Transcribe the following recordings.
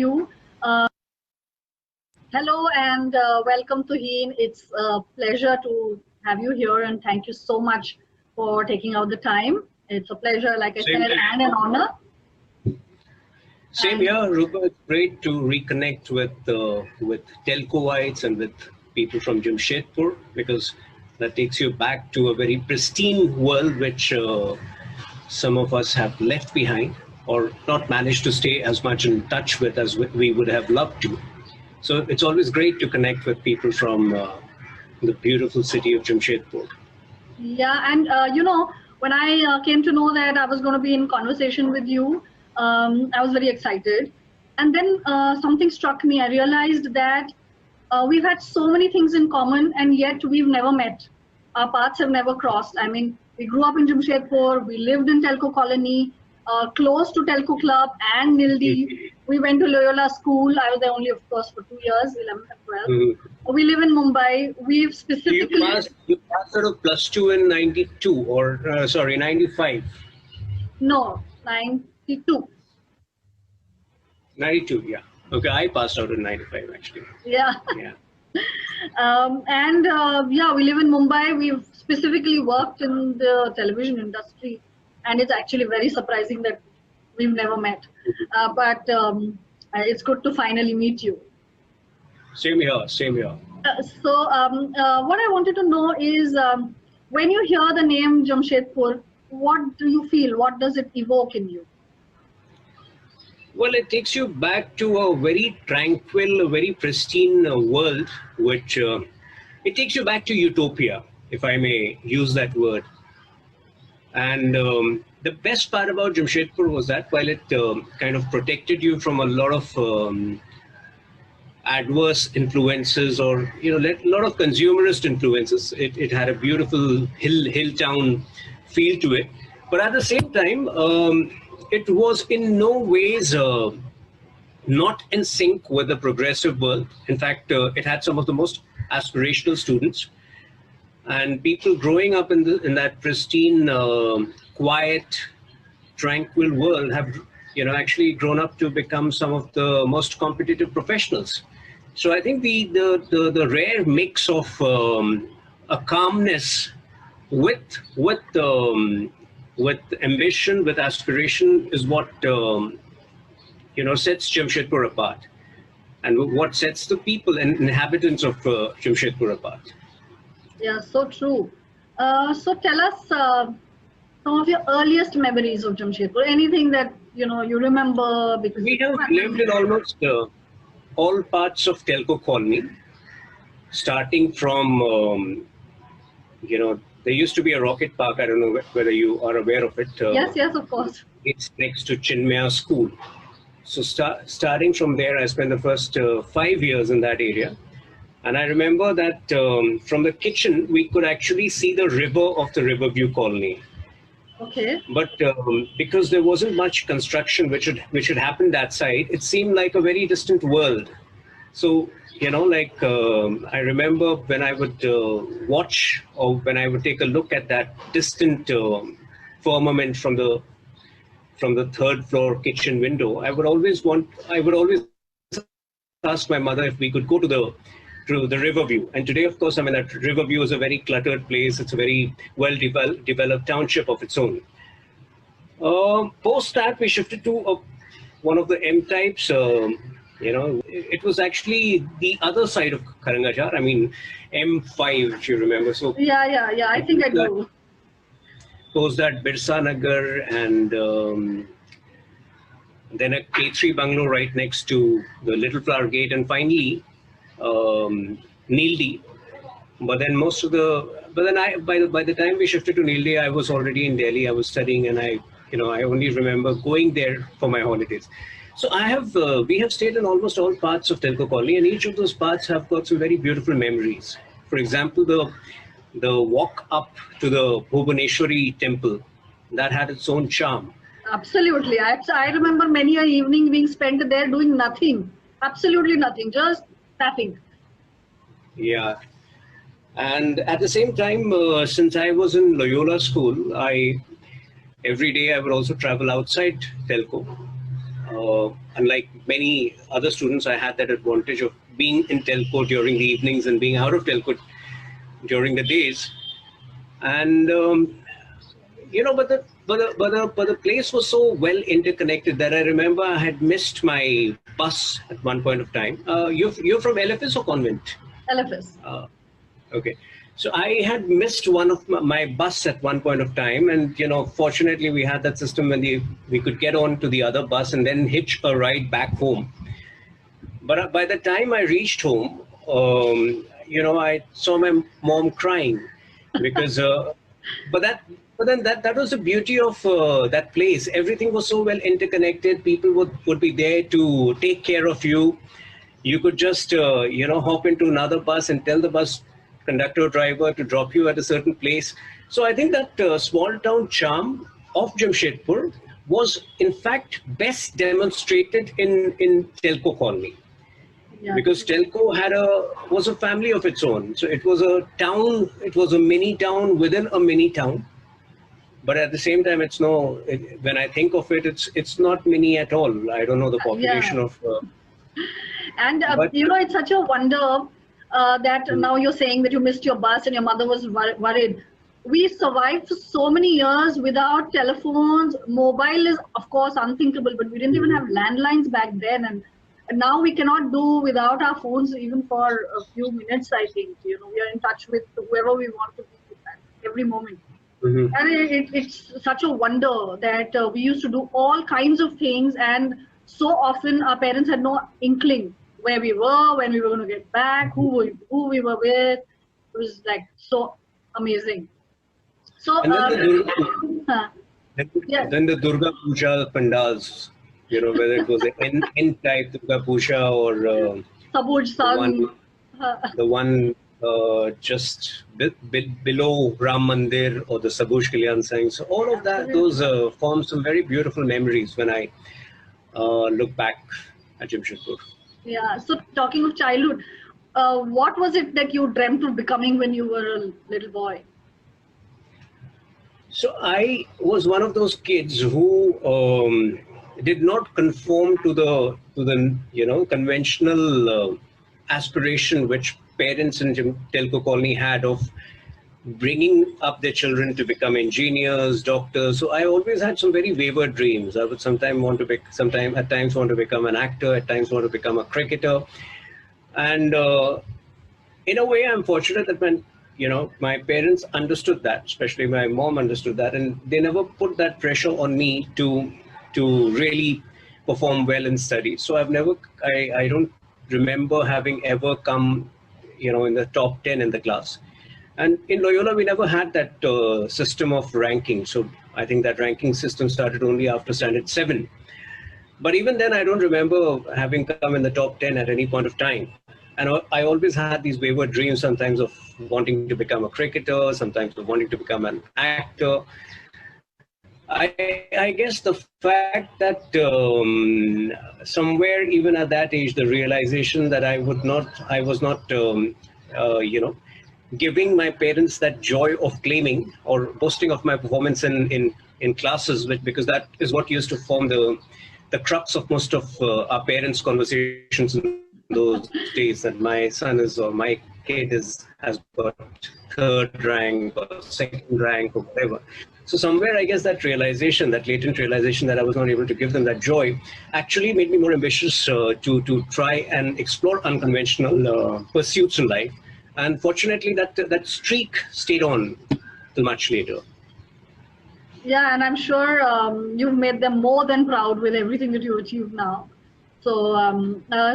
you. Hello and welcome to Tuhin. It's a pleasure to have you here, and thank you so much for taking out the time. It's a pleasure, like I said, and an honor. Same here, Roopa. It's great to reconnect with Telcoites and with people from Jamshedpur, because that takes you back to a very pristine world which some of us have left behind or not managed to stay as much in touch with as we would have loved to. So it's always great to connect with people from the beautiful city of Jamshedpur. Yeah, and when I came to know that I was going to be in conversation with you, I was very excited. And then something struck me. I realized that we've had so many things in common, and yet we've never met. Our paths have never crossed. I mean, we grew up in Jamshedpur, we lived in Telco Colony, close to Telco Club and Nildi. We went to Loyola School. I was there only, of course, for 2 years, 11 and 12. Mm-hmm. We live in Mumbai. We've specifically... You passed out of +2 in 92 or, sorry, 95? No, 92. 92, yeah. Okay, I passed out in 95, actually. Yeah. Yeah. Yeah, we live in Mumbai. We've specifically worked in the television industry, and it's actually very surprising that we've never met. But it's good to finally meet you. Same here, same here. So what I wanted to know is, when you hear the name Jamshedpur, what do you feel? What does it evoke in you? Well, it takes you back to a very tranquil, a very pristine world, which it takes you back to utopia, if I may use that word. And the best part about Jamshedpur was that while it kind of protected you from a lot of adverse influences or, a lot of consumerist influences, it had a beautiful hill town feel to it. But at the same time, it was in no ways not in sync with the progressive world. In fact, it had some of the most aspirational students. And people growing up in that pristine, quiet, tranquil world have, actually grown up to become some of the most competitive professionals. So I think the rare mix of a calmness with ambition, with aspiration, is what sets Jamshedpur apart, and what sets the people and inhabitants of Jamshedpur apart. Yeah, so true. So tell us some of your earliest memories of Jamshedpur. Anything that you remember? Because we have lived in almost all parts of Telco Colony, starting from there used to be a rocket park. I don't know whether you are aware of it. Yes, of course. It's next to Chinmaya School. So starting from there, I spent the first 5 years in that area. And I remember that from the kitchen, we could actually see the river of the Riverview Colony. Okay. But because there wasn't much construction which had happened that side, it seemed like a very distant world. So, I remember when I would watch, or when I would take a look at that distant firmament from the third floor kitchen window, I would always ask my mother if we could go to the Riverview. And today, of course, that Riverview is a very cluttered place. It's a very well-developed township of its own. Post that, we shifted to one of the M types. It was actually the other side of Karangajar. I mean, M5, if you remember. So yeah. I think I do. Post that, Birsa Nagar, and then a K3 bungalow right next to the Little Flower Gate, and finally Nildi. But then by the time we shifted to Nildi, I was already in Delhi. I was studying, and I only remember going there for my holidays. So we have stayed in almost all parts of Telco Colony, and each of those parts have got some very beautiful memories. For example, the walk up to the Bhubaneswari temple, that had its own charm. Absolutely. I remember many an evening being spent there doing nothing. Absolutely nothing, just tapping. Yeah. And at the same time, since I was in Loyola School, every day I would also travel outside Telco. Unlike many other students, I had that advantage of being in telco during the evenings and being out of telco during the days. And but the place was so well interconnected that I remember I had missed my bus at one point of time. You're from LFS or convent? LFS. Okay. So I had missed one of my bus at one point of time, and fortunately we had that system when we could get on to the other bus and then hitch a ride back home. But by the time I reached home, I saw my mom crying because, but then that was the beauty of that place. Everything was so well interconnected. People would be there to take care of you. You could just hop into another bus and tell the bus conductor or driver to drop you at a certain place. So I think that small town charm of Jamshedpur was in fact best demonstrated in Telco Colony. Yeah. Because Telco was a family of its own. So it was a town, it was a mini town within a mini town. But at the same time, when I think of it, it's not mini at all. I don't know the population of... and it's such a wonder that now you're saying that you missed your bus and your mother was worried. We survived for so many years without telephones. Mobile is, of course, unthinkable, but we didn't even have landlines back then. And now we cannot do without our phones even for a few minutes, I think. We are in touch with whoever we want to be at every moment. Mm-hmm. And it's such a wonder that we used to do all kinds of things, and so often our parents had no inkling where we were, when we were going to get back, who we were with. It was like so amazing. So then the Durga Puja pandals, whether it was an N-type Durga Puja or the one just below Ram Mandir or the Sabuj Kalyan Singh. So all of that, those form some very beautiful memories when I look back at Jamshedpur. Yeah. So talking of childhood, what was it that you dreamt of becoming when you were a little boy? So I was one of those kids who did not conform to the conventional aspiration which parents in Telco Colony had of bringing up their children to become engineers, doctors. So I always had some very wayward dreams. I would at times want to become an actor, at times want to become a cricketer. And in a way, I'm fortunate that when my parents understood that, especially my mom understood that, and they never put that pressure on me to really perform well in studies. So I don't remember having ever come, in the top 10 in the class. And in Loyola, we never had that system of ranking. So I think that ranking system started only after standard 7. But even then, I don't remember having come in the top 10 at any point of time. And I always had these wayward dreams, sometimes of wanting to become a cricketer, sometimes of wanting to become an actor. I guess the fact that somewhere even at that age, the realization that I was not, giving my parents that joy of claiming or boasting of my performance in classes, because that is what used to form the crux of most of our parents' conversations in those days, that my son is or my kid has got 3rd rank or 2nd rank or whatever. So somewhere, I guess that realization, that latent realization that I was not able to give them that joy, actually made me more ambitious to try and explore unconventional pursuits in life. And fortunately, that streak stayed on till much later. Yeah, and I'm sure you've made them more than proud with everything that you achieved now. So,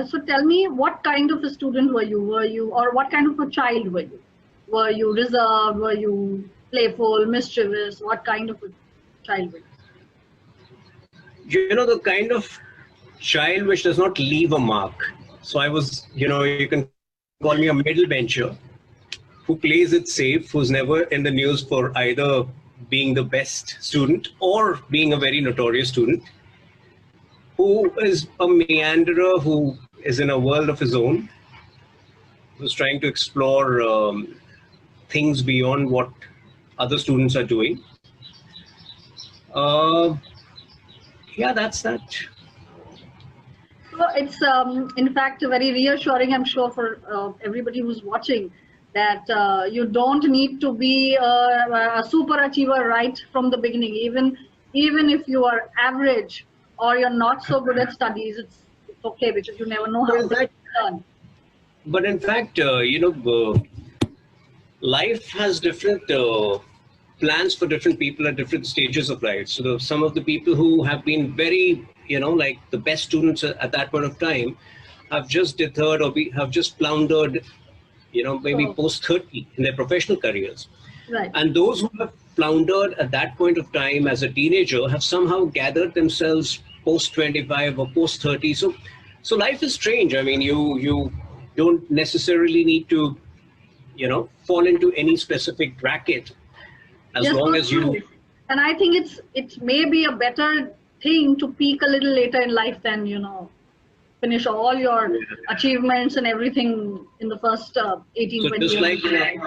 so tell me, what kind of a student were you, or what kind of a child were you? Were you reserved? Were you playful, mischievous? What kind of a child were you? The kind of child which does not leave a mark. So I was, you can call me a middle bencher who plays it safe, who's never in the news for either being the best student or being a very notorious student, who is a meanderer, who is in a world of his own, who's trying to explore things beyond what other students are doing. Yeah, that's that. So it's in fact very reassuring, I'm sure, for everybody who's watching, that you don't need to be a super achiever right from the beginning. Even if you are average or you're not so good at studies, it's okay, because you never know how to learn. But in fact, life has different plans for different people at different stages of life. So some of the people who have been very, like the best students at that point of time, have just deterred or have just floundered, maybe post 30 in their professional careers. Right. And those who have floundered at that point of time as a teenager have somehow gathered themselves post 25 or post 30. So life is strange. I mean, you don't necessarily need to, fall into any specific bracket, as long as you. And I think it may be a better thing to peak a little later in life than, finish all your achievements and everything in the first 18, 20 years.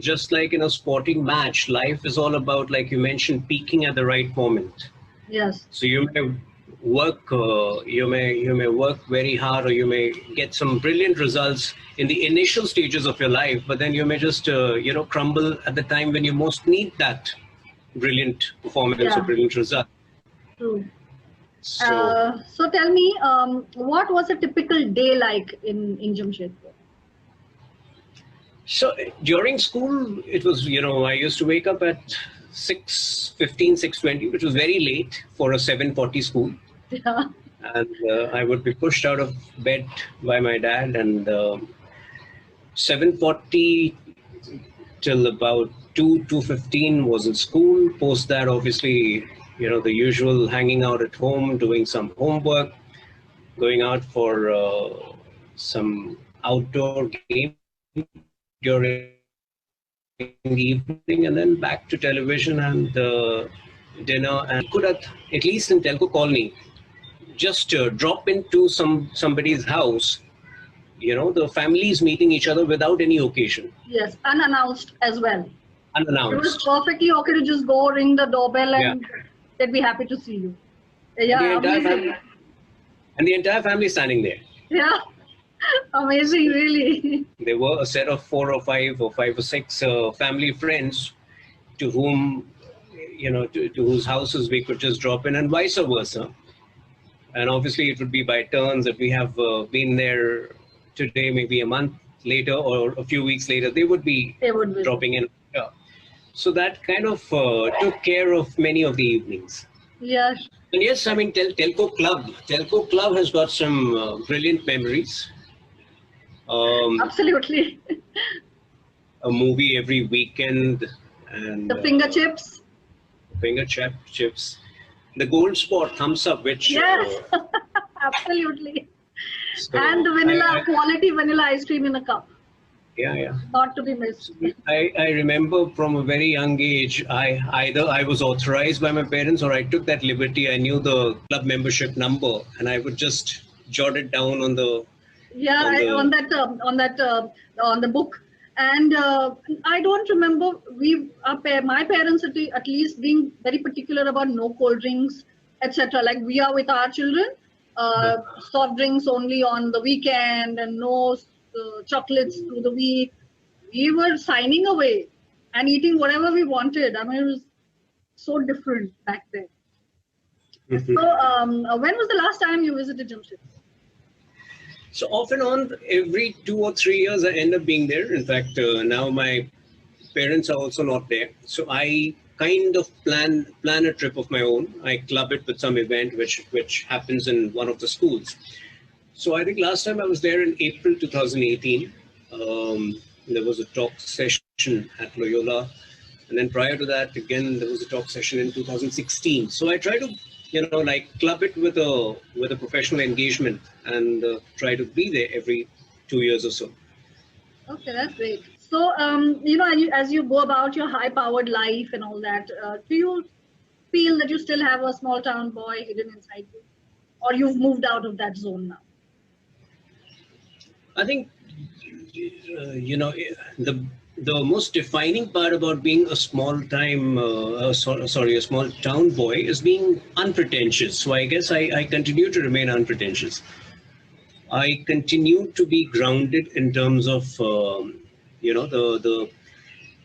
Just like in a sporting match, life is all about, like you mentioned, peaking at the right moment. Yes. So you may work, you may work very hard, or you may get some brilliant results in the initial stages of your life, but then you may just crumble at the time when you most need that brilliant performance or brilliant result. True. So tell me, what was a typical day like in Jamshedpur? So during school, it was, I used to wake up at 6:15, 6:20, which was very late for a 7:40 school. Yeah. And I would be pushed out of bed by my dad, and 7:40 till about 2:15 was in school. Post that, obviously, the usual hanging out at home, doing some homework, going out for some outdoor game during the evening, and then back to television and dinner. And could at least in Telco Colony, just drop into somebody's house, the families meeting each other without any occasion. Yes, unannounced as well. Unannounced. It was perfectly okay to just go ring the doorbell and they'd be happy to see you. Yeah, amazing. And the entire family standing there. Yeah, amazing, really. There were a set of 4 or 5 or 6 family friends to whom, to whose houses we could just drop in, and vice versa. And obviously it would be by turns that we have been there today, maybe a month later or a few weeks later, they would be dropping in. Yeah. So that kind of took care of many of the evenings. Yes. And yes, I mean, Telco Club has got some brilliant memories. Absolutely. A movie every weekend. And the finger chips. Chips. The gold spot thumbs up, which... Yes, absolutely. So and the quality vanilla ice cream in a cup. Yeah. Not to be missed. I remember from a very young age, either I was authorized by my parents or I took that liberty. I knew the club membership number and I would just jot it down on the... on the book. And I don't remember my parents at least being very particular about no cold drinks, etc. Like we are with our children, soft drinks only on the weekend and no chocolates through the week. We were signing away and eating whatever we wanted. I mean, it was so different back then. So when was the last time you visited Jamshedpur? So off and on, every 2 or 3 years, I end up being there. In fact, now my parents are also not there. So I kind of plan a trip of my own. I club it with some event which happens in one of the schools. So I think last time I was there in April 2018. There was a talk session at Loyola. And then prior to that, again, there was a talk session in 2016. So I try to club it with a professional engagement and try to be there every 2 years or so. Okay, that's great. So, as you go about your high-powered life and all that, do you feel that you still have a small-town boy hidden inside you? Or you've moved out of that zone now? I think, the the most defining part about being a a small town boy is being unpretentious. So I guess I continue to remain unpretentious. I continue to be grounded in terms of, the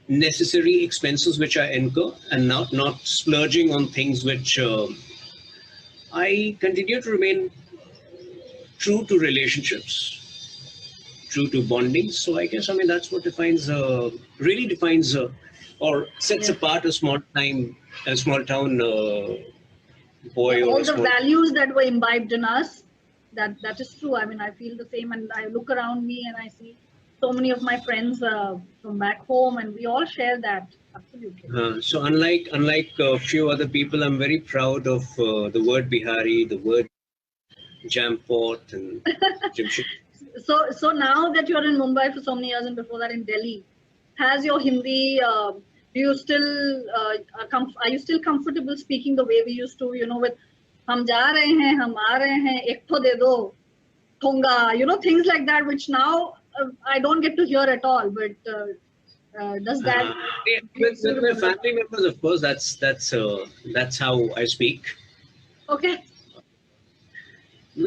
necessary expenses which I incur, and not splurging on things which I continue to remain true to relationships, true to bonding. So I guess, I mean, that's what really defines, or sets apart a small town boy, or all a the small. values that were imbibed in us, that is true. I mean, I feel the same, and I look around me and I see so many of my friends from back home, and we all share that. Absolutely. So unlike a few other people, I'm very proud of the word Bihari, the word Jampot, and Jamshedpur. So now that you're in Mumbai for so many years, and before that in Delhi, has your Hindi? Do you still are you still comfortable speaking the way we used to? You know, with "हम जा रहे हैं, हम आ रहे हैं, एक ठो दे दो, थोंगा," you know, things like that, which now I don't get to hear at all. But does that? With my family members, of course, that's how I speak. Okay.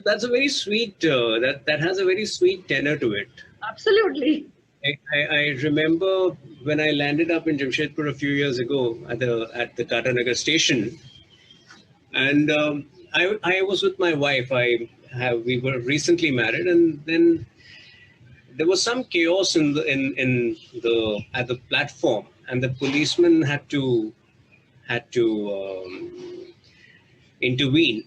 That's a very sweet. That has a very sweet tenor to it. Absolutely. I remember when I landed up in Jamshedpur a few years ago at the Tata Nagar station, and I was with my wife. We were recently married, and then there was some chaos at the platform, and the policeman had to intervene.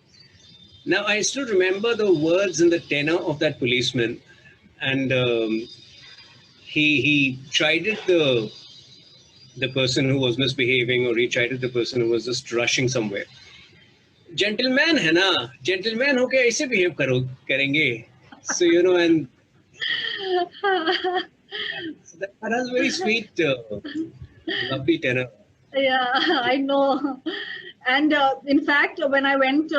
Now I still remember the words and the tenor of that policeman, and he chided the person who was misbehaving, or he chided the person who was just rushing somewhere. Gentleman है ना, gentleman होके ऐसे behave करेंगे. So and so that has very sweet, lovely tenor. Yeah, I know. And in fact, when I went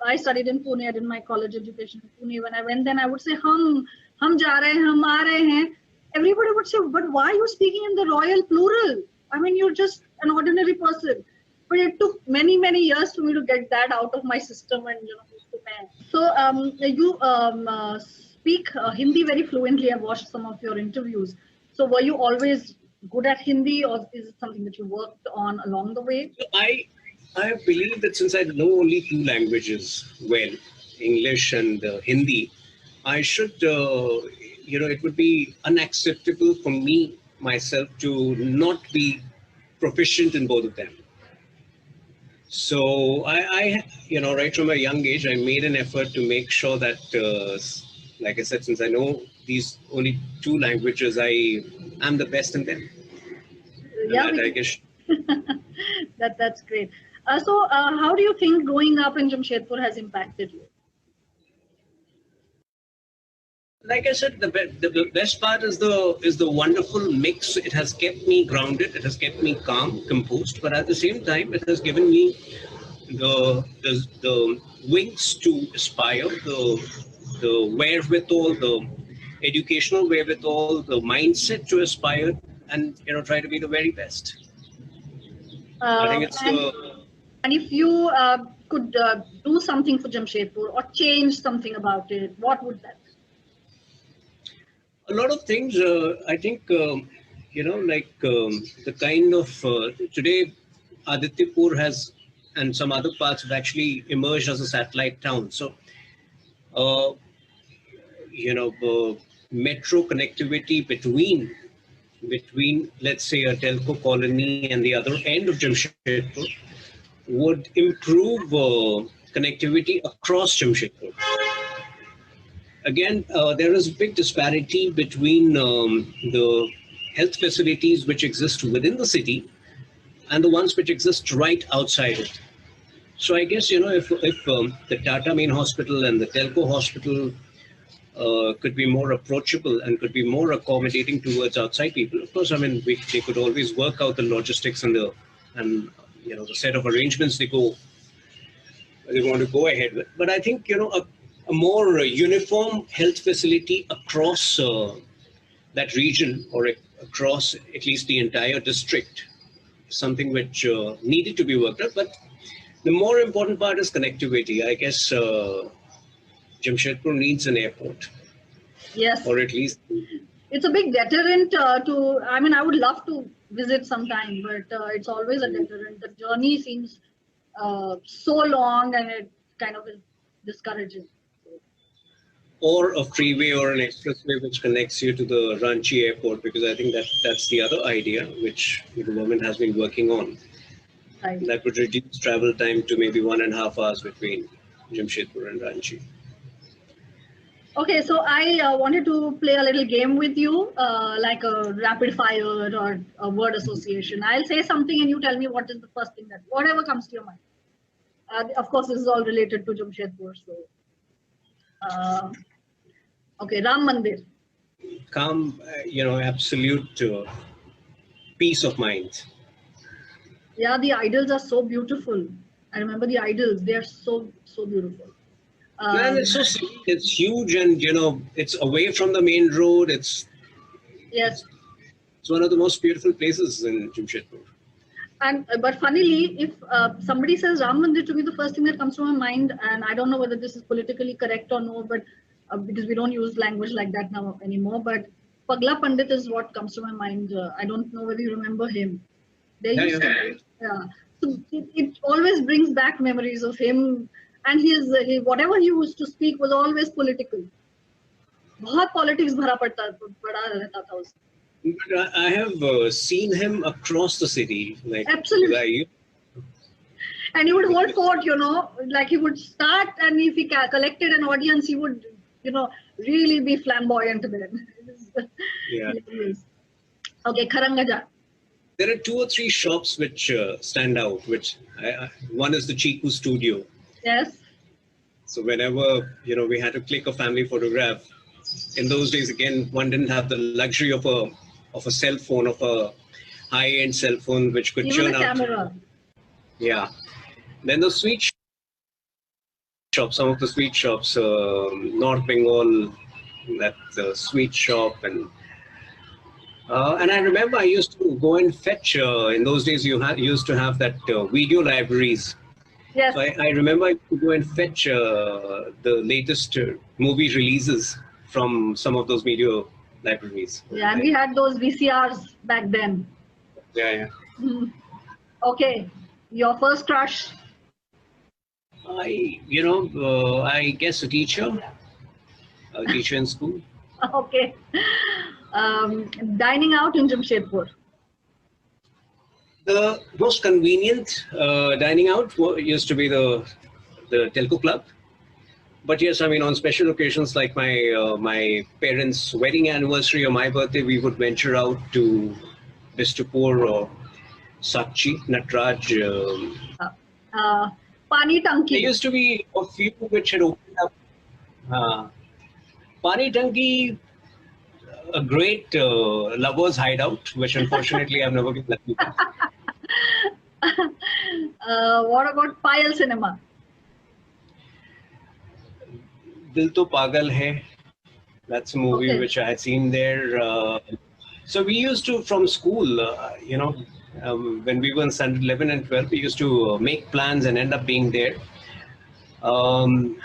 I studied in Pune. I did my college education in Pune. When I went, then I would say हम जा रहे हैं, हम आ रहे हैं. Everybody would say, but why are you speaking in the royal plural? I mean, you're just an ordinary person. But it took many, many years for me to get that out of my system, and So you speak Hindi very fluently. I've watched some of your interviews. So were you always good at Hindi, or is it something that you worked on along the way? I believe that since I know only two languages well, English and Hindi, I should, it would be unacceptable for me, myself, to not be proficient in both of them. So I right from a young age, I made an effort to make sure that, like I said, since I know these only two languages, I am the best in them. Yeah, I guess. That's great. So how do you think growing up in Jamshedpur has impacted you? Like I said, the best part is the wonderful mix. It has kept me grounded. It has kept me calm, composed. But at the same time, it has given me the wings to aspire, the wherewithal, the educational wherewithal, the mindset to aspire, and try to be the very best. I think it's And if you could do something for Jamshedpur or change something about it, what would that be? A lot of things. I think, the kind of today, Adityapur has, and some other parts have actually emerged as a satellite town. So, metro connectivity between, let's say, a telco colony and the other end of Jamshedpur would improve connectivity across Jamshedpur. Again, there is a big disparity between the health facilities which exist within the city and the ones which exist right outside it. So I guess, if the Tata main hospital and the telco hospital could be more approachable and could be more accommodating towards outside people, of course, I mean, they could always work out the logistics and the set of arrangements they want to go ahead with. But I think, a more uniform health facility across that region, or across at least the entire district, something which needed to be worked out. But the more important part is connectivity. I guess Jamshedpur needs an airport. Yes. Or at least... It's a big deterrent to, I mean, I would love to visit sometime, but it's always a deterrent. The journey seems so long and it kind of is discouraging. Or a freeway or an expressway which connects you to the Ranchi airport, because I think that's the other idea which the government has been working on. Right. That would reduce travel time to maybe 1.5 hours between Jamshedpur and Ranchi. Okay, so I wanted to play a little game with you, like a rapid fire or a word association. I'll say something and you tell me what is the first thing whatever comes to your mind. Of course, this is all related to Jamshedpur. So, okay, Ram Mandir. Calm, absolute peace of mind. Yeah, the idols are so beautiful. I remember the idols; they are so beautiful. Man, it's so sweet. It's huge, and it's away from the main road. Yes. It's one of the most beautiful places in Jamshedpur. And but funnily, if somebody says Ram Mandir to me, the first thing that comes to my mind, and I don't know whether this is politically correct or no, but because we don't use language like that now anymore, but Pagla Pandit is what comes to my mind. I don't know whether you remember him. So it always brings back memories of him. And whatever he used to speak was always political. बहुत politics भरा पड़ा रहता था उसमें. But I have seen him across the city. Like, absolutely. And he would hold court, like he would start, and if he collected an audience, he would, really be flamboyant then. Yeah. Okay, Kharangaja. There are 2 or 3 shops which stand out. One is the Chiku Studio. Yes. So whenever, we had to click a family photograph, in those days, again, one didn't have the luxury of a cell phone, of a high-end cell phone, which could churn out. Camera. Yeah. Then the sweet shops, some of the sweet shops, North Bengal, that sweet shop. And I remember I used to go and fetch, in those days, you used to have that video libraries. Yes. So I remember I could go and fetch the latest movie releases from some of those video libraries. Yeah, and we had those VCRs back then. Yeah. Okay, your first crush? I guess a teacher in school. Okay. Dining out in Jamshedpur? The most convenient dining out used to be the Telco Club. But yes, I mean, on special occasions like my parents' wedding anniversary or my birthday, we would venture out to Bistupur or Sakchi, Natraj. Pani Tanki. There used to be a few which had opened up. Pani Tanki, a great lover's hideout, which unfortunately I've never been lucky. What about Payal Cinema? Dil To Pagal Hai. That's a movie which I had seen there. So we used to, from school, when we were in standard 11 and 12, we used to make plans and end up being there. Hum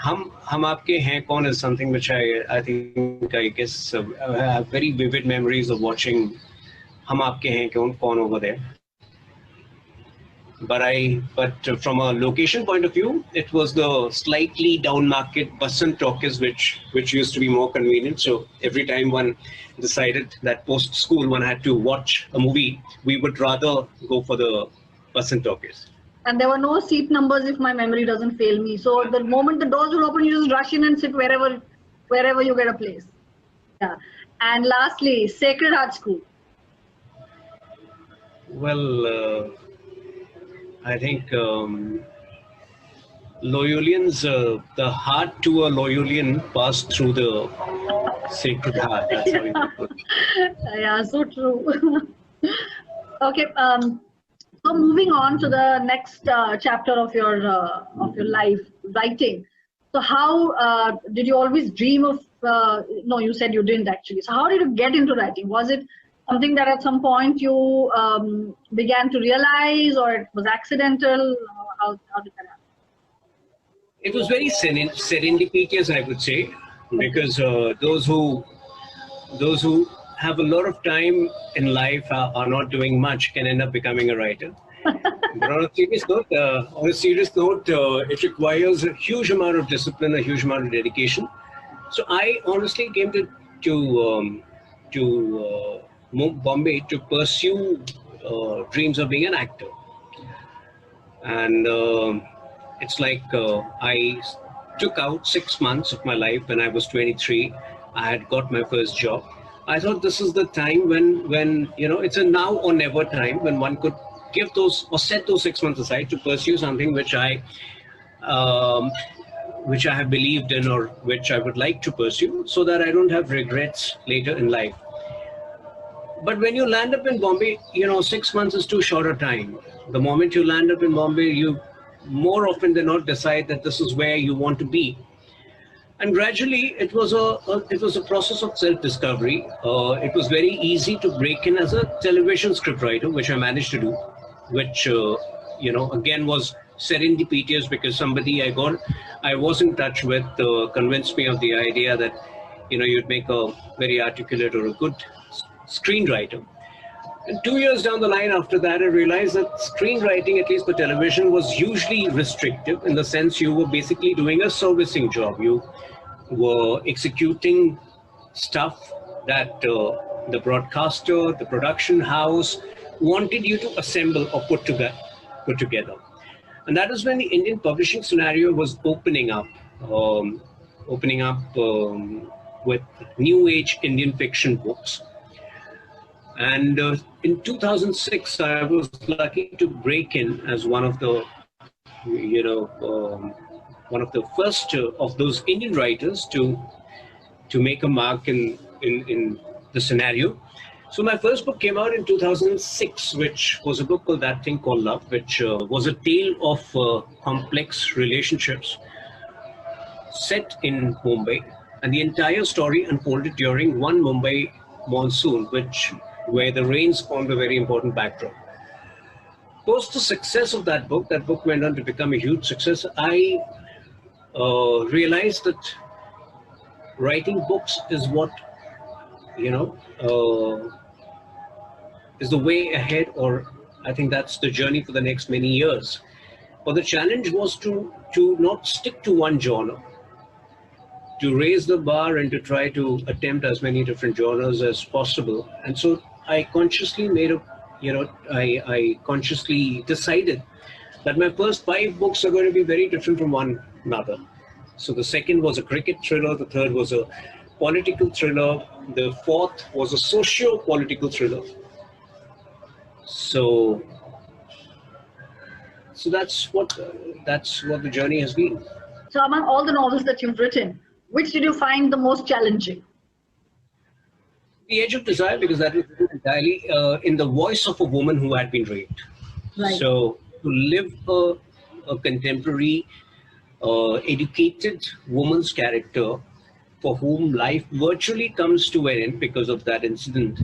Aapke Hain Kaun is something which I think, I guess, I have very vivid memories of watching Hum Aapke Hain Kaun over there. But from a location point of view, it was the slightly down market Basant Talkies which used to be more convenient. So every time one decided that post school one had to watch a movie, we would rather go for the Basant Talkies. And there were no seat numbers, if my memory doesn't fail me. So the moment the doors would open, you just rush in and sit wherever you get a place. Yeah. And lastly, Sacred Heart School. Well, I think Loyolians, the heart to a Loyolian passed through the Sacred Heart. That's how you put it. Yeah, so true. Okay. So moving on to the next chapter of your life, writing. So how did you always dream of? No, you said you didn't actually. So how did you get into writing? Was it something that at some point you began to realize, or it was accidental? How did that happen? It was very serendipitous, I would say, because those who have a lot of time in life are not doing much can end up becoming a writer. But on a serious note, it requires a huge amount of discipline, a huge amount of dedication. So I honestly came to Bombay to pursue dreams of being an actor, and it's like I took out 6 months of my life when I was 23. I had got my first job. I thought this is the time when it's a now or never time when one could give those or set those 6 months aside to pursue something which I have believed in or which I would like to pursue, so that I don't have regrets later in life. But when you land up in Bombay, 6 months is too short a time. The moment you land up in Bombay, you more often than not decide that this is where you want to be. And gradually, it was a process of self-discovery. It was very easy to break in as a television scriptwriter, which I managed to do, which again was serendipitous, because somebody I was in touch with convinced me of the idea that you'd make a very articulate or a good screenwriter. And 2 years down the line after that, I realized that screenwriting, at least for television, was hugely restrictive, in the sense you were basically doing a servicing job. You were executing stuff that the broadcaster, the production house wanted you to assemble or put together. And that is when the Indian publishing scenario was opening up with new age Indian fiction books. And in 2006, I was lucky to break in as one of the first of those Indian writers to make a mark in the scenario. So my first book came out in 2006, which was a book called That Thing Called Love, which was a tale of complex relationships set in Mumbai. And the entire story unfolded during one Mumbai monsoon, where the rains formed a very important backdrop. Post the success of that book went on to become a huge success. I realized that writing books is what, is the way ahead, or I think that's the journey for the next many years. But the challenge was to not stick to one genre, to raise the bar and to try to attempt as many different genres as possible. And so I consciously I consciously decided that my first 5 books are going to be very different from one another. So the second was a cricket thriller, the third was a political thriller, the fourth was a socio-political thriller. So that's what the journey has been. So among all the novels that you've written, which did you find the most challenging? The Edge of Desire, because that was entirely in the voice of a woman who had been raped. Right. So to live a contemporary, educated woman's character for whom life virtually comes to an end because of that incident,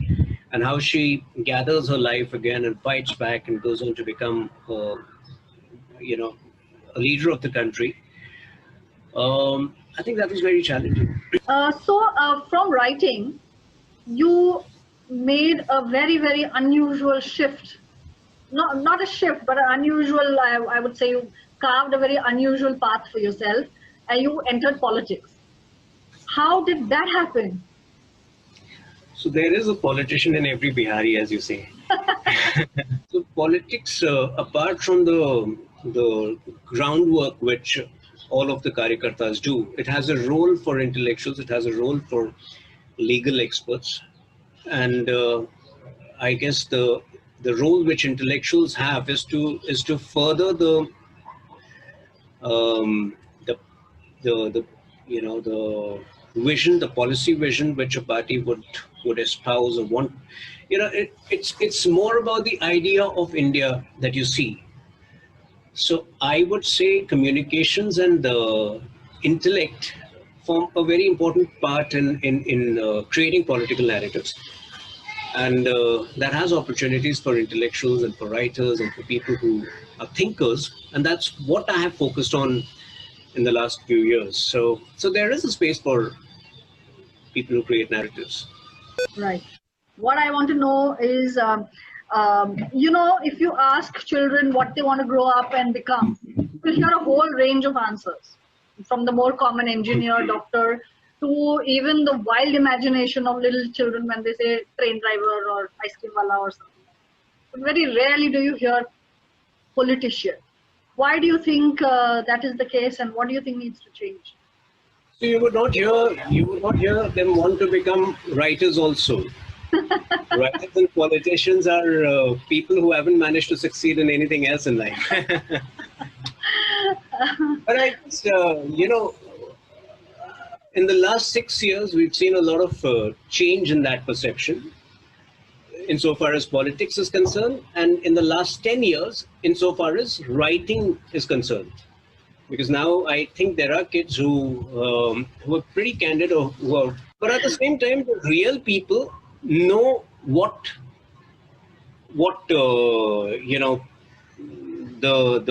and how she gathers her life again and fights back and goes on to become, a leader of the country. I think that was very challenging. So from writing, you made a very, very unusual shift. Not a shift, but an unusual, I would say you carved a very unusual path for yourself, and you entered politics. How did that happen? So there is a politician in every Bihari, as you say. So politics, apart from the groundwork which all of the Karyakartas do, it has a role for intellectuals, it has a role for legal experts, and I guess the role which intellectuals have is to further the vision, the policy vision which a party would espouse or want. It's more about the idea of India that you see. So I would say communications and intellect form a very important part in creating political narratives. And that has opportunities for intellectuals and for writers and for people who are thinkers. And that's what I have focused on in the last few years. So there is a space for people who create narratives. Right. What I want to know is, if you ask children what they want to grow up and become, you'll hear a whole range of answers, from the more common engineer, doctor, to even the wild imagination of little children when they say train driver or ice cream wala or something. But very rarely do you hear politician. Why do you think that is the case, and what do you think needs to change? So you would not hear them want to become writers also. Writers and politicians are people who haven't managed to succeed in anything else in life. But I just, in the last 6 years, we've seen a lot of change in that perception, insofar as politics is concerned, and in the last 10 years, insofar as writing is concerned. Because now I think there are kids who are pretty candid, but at the same time, the real people know what the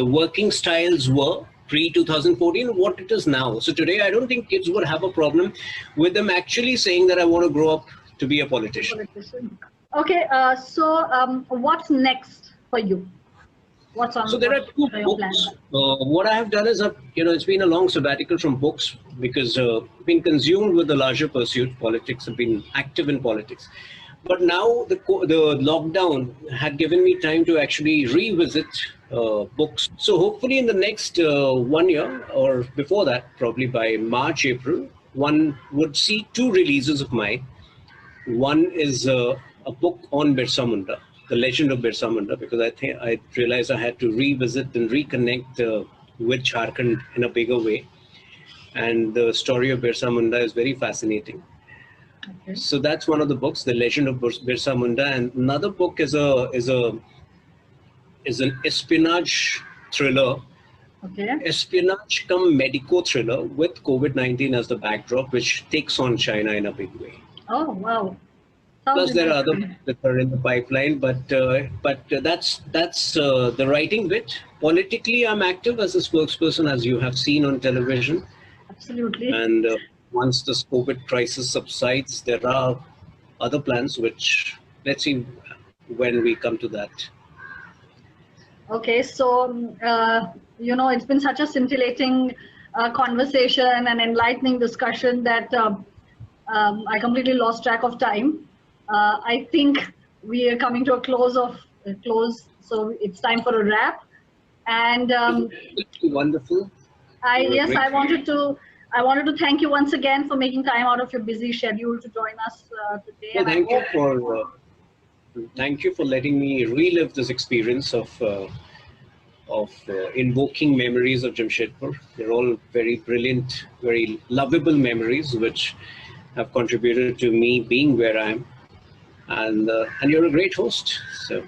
working styles were pre-2014, what it is now. So today, I don't think kids would have a problem with them actually saying that I want to grow up to be a politician. Okay, so what's next for you? What's on? So there are two books. What I have done is, it's been a long sabbatical from books because I've been consumed with the larger pursuit, politics. I've been active in politics. But now the lockdown had given me time to actually revisit books. So hopefully in the next 1 year, or before that, probably by March, April, one would see two releases of mine. One is a book on Birsa Munda, the legend of Birsa Munda, because I realized I had to revisit and reconnect with Jharkhand in a bigger way. And the story of Birsa Munda is very fascinating. Okay. So that's one of the books, The Legend of Birsa Munda. And another book is an espionage thriller. Okay. Espionage come medico thriller with COVID-19 as the backdrop, which takes on China in a big way. Oh, wow. Plus, there are other books that are in the pipeline, but that's the writing bit. Politically, I'm active as a spokesperson, as you have seen on television. Absolutely. And once this COVID crisis subsides, there are other plans, which let's see when we come to that. Okay, so it's been such a scintillating conversation and enlightening discussion that I completely lost track of time. I think we are coming to a close, so it's time for a wrap. And wonderful. I wanted to thank you once again for making time out of your busy schedule to join us today. Well, thank you for letting me relive this experience of invoking memories of Jamshedpur. They're all very brilliant, very lovable memories, which have contributed to me being where I am. And you're a great host. So.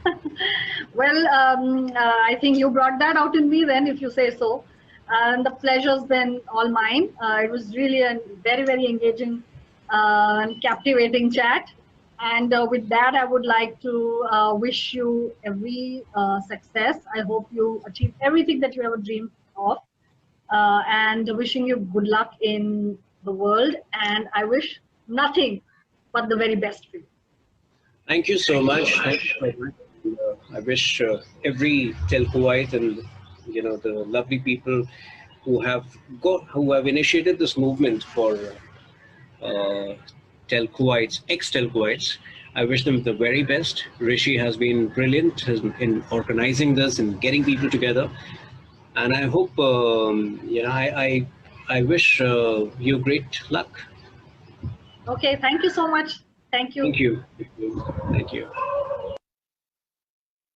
Well, I think you brought that out in me then, if you say so. And the pleasure's been all mine. It was really a very, very engaging and captivating chat. And with that, I would like to wish you every success. I hope you achieve everything that you ever dreamed of. And wishing you good luck in the world. And I wish nothing but the very best for you. Thank you so much. I wish every Telcoite and the lovely people who have initiated this movement for Telcoites, ex-Telcoites. I wish them the very best. Rishi has been brilliant in organizing this and getting people together. And I hope, I wish you great luck. Okay, thank you so much. Thank you. Thank you. Thank you.